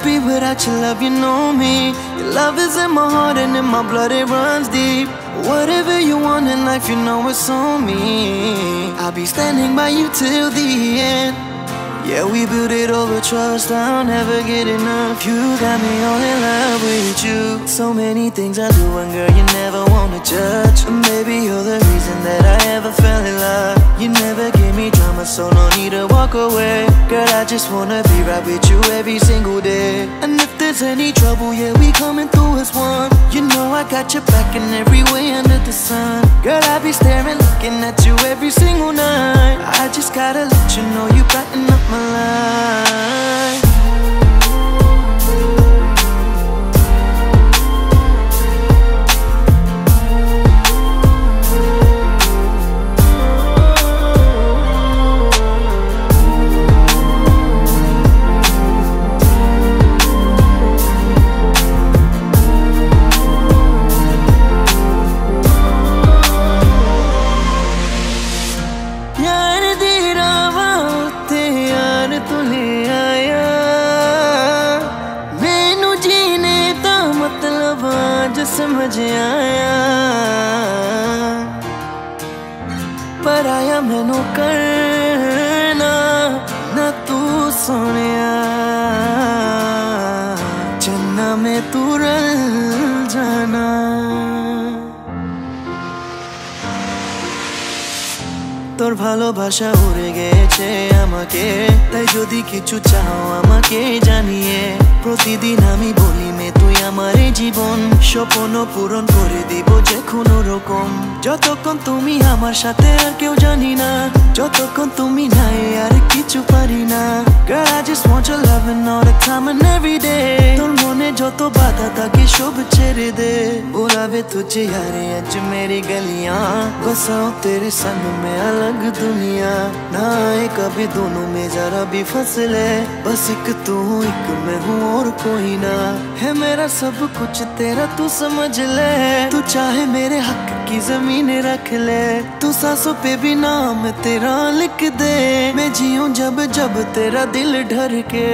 be without your love, you know me. Your love is in my heart and in my blood, it runs deep. Whatever you want in life, you know it's on me. I'll be standing by you till the end. Yeah, we built it over trust, I'll never get enough. You got me all in love with you. So many things I do and girl, you never wanna judge. And maybe you're the reason that I ever fell in love. You never gave me drama, so no need to walk away. Girl, I just wanna be right with you every single day. And if there's any trouble, yeah, we coming through as one. You know I got your back in every way under the sun. Girl, I be staring, looking at you every single night. I just gotta let you know you brighten up my life. समझ आया पर आया मैनू करना ना तू सोनिया चन्ना में तू रल जाना তোর ভালোবাসা উড়ে গেছে আমাকে তাই যদি কিছু চাও আমাকে জানিয়ে প্রতিদিন আমি বলি মে তুই আমার জীবন স্বপ্ন পূরণ করে দিব যে কোনো রকম যতক্ষণ তুমি আমার সাথে আর কেউ জানি না যতক্ষণ তুমি নাই আর কিছু পারি না Girl I just want your loving all the time and every day তোর মনে যত বাধা থাকে সব ছেড়ে দে बुलावे तुझे यारे आज मेरी गलियां बसाओ तेरे संग में अलग दुनिया ना आए कभी दोनों में जरा भी फसले बस एक तू एक मैं हूँ और कोई ना है मेरा सब कुछ तेरा तू समझ ले तू चाहे मेरे हक की जमीन रख ले तू सांसों पे भी नाम तेरा लिख दे मैं जीऊं जब जब तेरा दिल धड़के